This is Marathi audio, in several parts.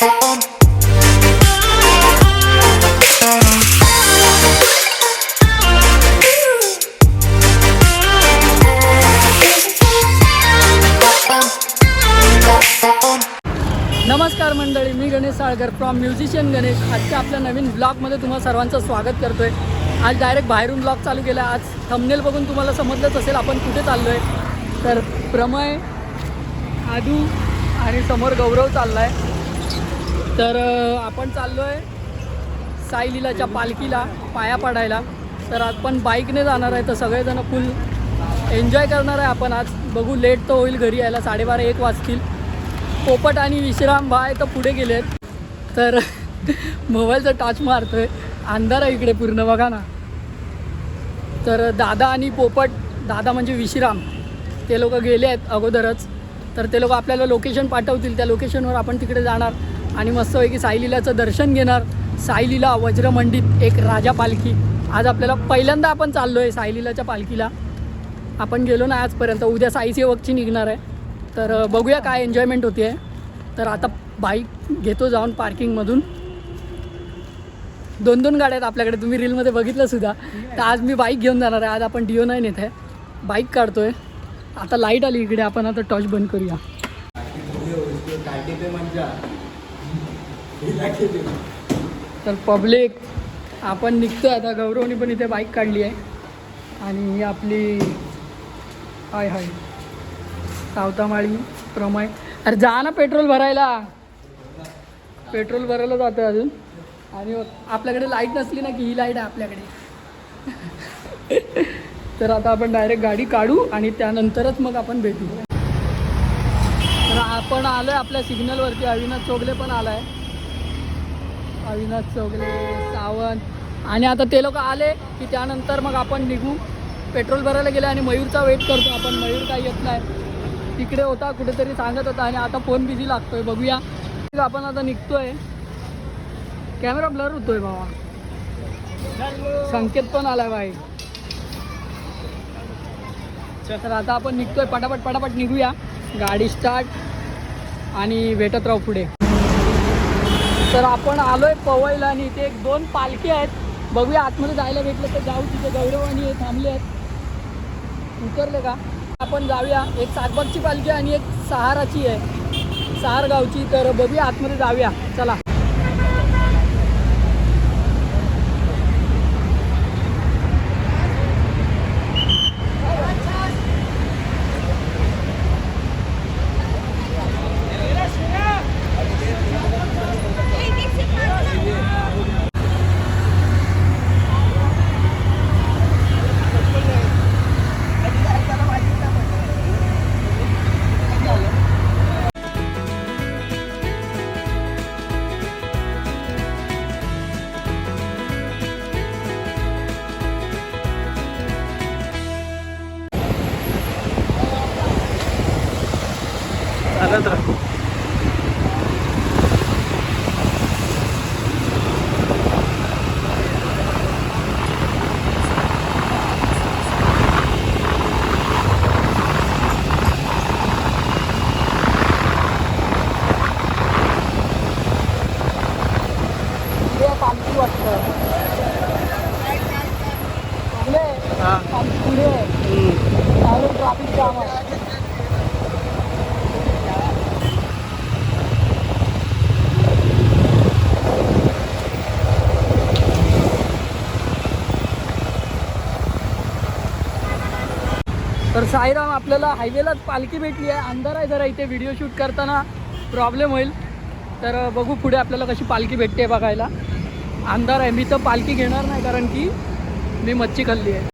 नमस्कार मंडळी, मी गणेश साळकर फ्रॉम म्युझिशियन गणेश. आजच्या आपल्या नवीन ब्लॉगमध्ये तुम्हा सर्वांचं स्वागत करतो आहे. आज डायरेक्ट बाहेरून ब्लॉग चालू केला. आज थंबनेल बघून तुम्हाला समजलंच असेल आपण कुठे चाललो आहे. तर प्रमय, आदू आणि समोर गौरव चालला आहे. तर आपण चाललो आहे साई लीलाच्या पालखीला पाया पाडायला. तर आपण बाईकने जाणार आहे. तर सगळेजण फुल एन्जॉय करणार आहे आपण. आज बघू, लेट तर होईल घरी यायला, 12:30-1 वाजतील. पोपट आणि विश्राम भाई तर पुढे गेलेत. तर मोबाईलचा टॉर्च मारतोय, अंधार आहे इकडे पूर्ण, बघा ना. तर दादा आणि पोपट, दादा म्हणजे विश्राम, ते लोक गेले आहेत अगोदरच. तर ते लोक आपल्याला लोकेशन पाठवतील. त्या लोकेशनवर आपण तिकडे जाणार आणि मस्तपैकी साई लीलाचं दर्शन घेणार. साई लीला वज्रमंडित एक राजा पालखी. आज आपल्याला पहिल्यांदा आपण चाललो आहे साई लीलाच्या पालखीला. आपण गेलो ना आजपर्यंत. उद्या साई सेवकची निघणार आहे. तर बघूया काय एन्जॉयमेंट होती आहे. तर आता बाईक घेतो जाऊन पार्किंगमधून. 2 गाड्या आहेत आपल्याकडे, तुम्ही रीलमध्ये बघितलं सुद्धा. तर आज मी बाईक घेऊन जाणार आहे. आज आपण DO9 नेत आहे, बाईक काढतो आहे. आता लाईट आली इकडे, आपण आता टॉर्च बंद करूया. तर पब्लिक आपण निघतो आता. गौरवनी पण इथे बाईक काढली आहे आणि ही आपली हाय सावतामाळी प्रमय. अरे जा ना पेट्रोल भरायला. पेट्रोल भरायला जातो अजून. आणि आपल्याकडे लाईट नसली ना की ही लाईट आहे आपल्याकडे. तर आता आपण डायरेक्ट गाडी काढू आणि त्यानंतरच मग आपण भेटू. तर आपण आलो आहे आपल्या सिग्नलवरती. अविनाश चौगले पण आला आहे. अविनाश चौगले, सावंत. आणि आता ते लोक आले की त्यानंतर मग आपण निघू. पेट्रोल भरायला गेले आणि मयूरचा वेट करतो आपण. मयूर काही येत नाही, तिकडे होता कुठेतरी सांगत होता आणि आता फोन बिझी लागतोय. बघूया. आपण आता निघतोय. कॅमेरा ब्लर होतोय बाबा. संकेत पण आलाय बाई. तर आता आपण निघतोय. पटापट निघूया. गाडी स्टार्ट आणि भेटत राहू पुढे. तर आपण आलोय पवईला आणि इथे 1-2 पालखी आहेत. बघूया, आतमध्ये जायला भेटलं तर जाऊ. तिथे गौरव आणि हे थांबले आहेत. उतरले का आपण जाऊया. एक सातबागची पालखी आणि एक सहाराची आहे, सहारगावची. तर बघूया, आतमध्ये जाऊया, चला. ट्रॅफिक जाम आहे. तर साईराम, आपल्याला हायवेलाच पालखी भेटली आहे. अंधार आहे जरा इथे, व्हिडिओ शूट करताना प्रॉब्लेम होईल. तर बघू पुढे आपल्याला कशी पालखी भेटते बघायला. अंधार आहे. मी तर पालखी घेणार नाही कारण की मी मच्छी खाल्ली आहे.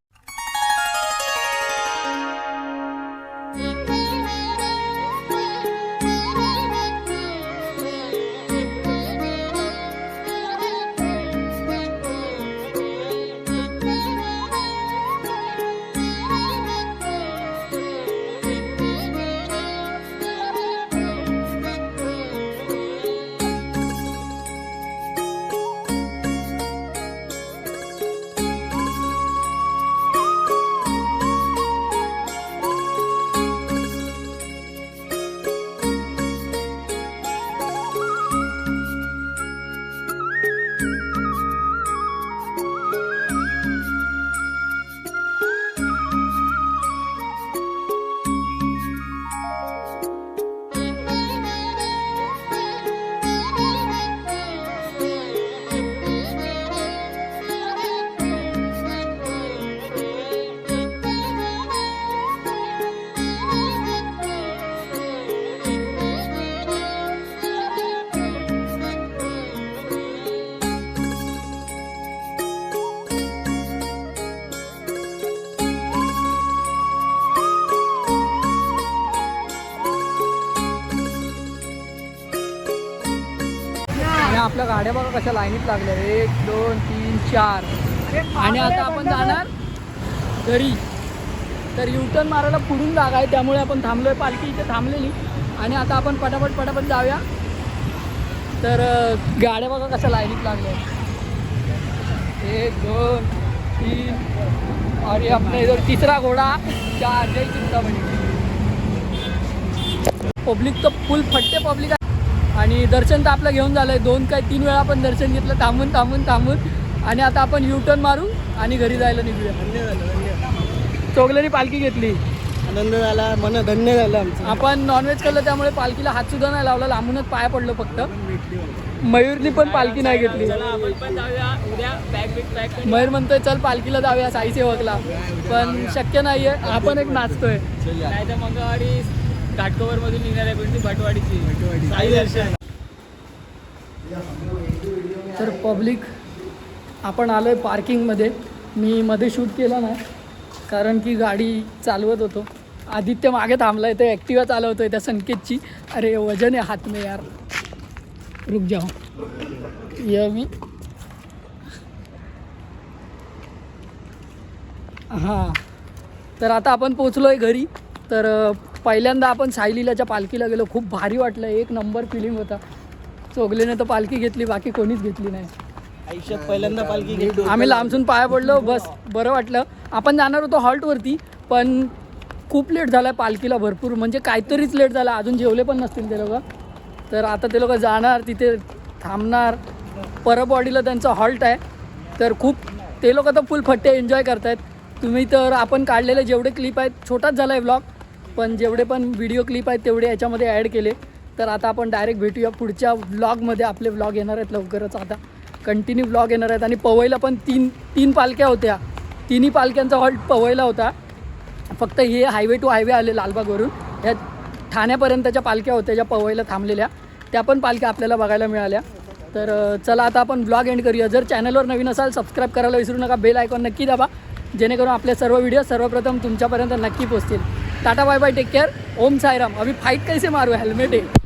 आणि आपल्या गाड्या बघा कशा लाईनीत लागल्या 1 2 3 4. आणि आता आपण जाणार घरी. तर युटर्न मारायला पुढून जागा आहे त्यामुळे आपण थांबलोय. पालखी इथे थांबलेली आणि आता आपण पटापट जाऊया. तर गाड्या बघा कशा लाईनीत लागल्या 1 2 3. और ये अपने इधर तीसरा घोडा 4. जय चिंतामणी. पब्लिक तर फुल फट्टे पब्लिक आहे. आणि दर्शन तर आपलं घेऊन झालं आहे 2 काय 3 वेळा आपण दर्शन घेतलं थांबून. आणि आता आपण युटर्न मारू आणि घरी जायला निघूया. चोगलेनी पालखी घेतली, आनंद झाला, मन धन्य झालं आमचं. आपण नॉनव्हेज खाल्लं त्यामुळे पालखीला हातसुद्धा नाही लावला, लांबूनच पाया पडलो फक्त. मयूरनी पण पालखी नाही घेतली. मयूर म्हणतोय चल पालखीला जाऊया साई सेवकला, पण शक्य नाही आहे. आपण एक नाचतोय. मंगळवारी घाटकोपर मधून निघणार आहे कोणती भटवाडीची साई दर्शन. तर पब्लिक आपण आलो आहे पार्किंगमध्ये. मी मध्ये शूट केला नाही कारण की गाडी चालवत होतो. आदित्य मागे थांबला आहे, ते ॲक्टिवा चालवतो आहे त्या संकेतची. अरे वजन आहे हात में यार, रुक जाओ. ये मी हां. तर आता आपण पोचलो आहे घरी. तर पहिल्यांदा आपण साईलीलाच्या पालखीला गेलो, खूप भारी वाटलं, 1 नंबर फिलिंग होता. चोगलेने तर पालखी घेतली, बाकी कोणीच घेतली नाही. आयुष्यात पहिल्यांदा पालखी घेतली. आम्ही लांबसून पाया पडलो, बस बरं वाटलं. आपण जाणार होतो हॉल्टवरती, पण खूप लेट झाला आहे पालखीला, भरपूर म्हणजे काहीतरीच लेट झाला. अजून जेवले पण नसतील ते लोक. तर आता ते लोक जाणार, तिथे थांबणार. परबवाडीला त्यांचा हॉल्ट आहे. तर खूप ते लोक तर फुल फट्टे एन्जॉय करत आहेत. तुम्ही तर आपण काढलेले जेवढे क्लिप आहेत, छोटाच झाला आहे व्लॉग, पण जेवढे पण व्हिडिओ क्लिप आहेत तेवढे याच्यामध्ये ॲड केले. तर आता आपण डायरेक्ट भेटूया पुढच्या व्लॉगमध्ये. आपले व्लॉग येणार आहेत लवकरच, आता कंटिन्यू व्लॉग येणार आहेत. आणि पवईला पण तीन पालख्या होत्या. तिन्ही पालख्यांचा हॉल्ट पवईला होता. फक्त हे हायवे टू हायवे आले लालबागवरून. ह्या ठाण्यापर्यंतच्या पालख्या होत्या ज्या पवईला थांबलेल्या, त्या पण पालख्या आपल्याला बघायला मिळाल्या. तर चला आता आपण व्लॉग एंड करूया. जर चॅनलवर नवीन असाल सबस्क्राईब करायला विसरू नका. बेल आयकॉन नक्की दाबा, जेणेकरून आपले सर्व व्हिडिओ सर्वप्रथम तुमच्यापर्यंत नक्की पोहोचतील. Tata bye bye, take care. ओम साईराम. अभी फाईट कैसे मारू, हेल्मेट आहे.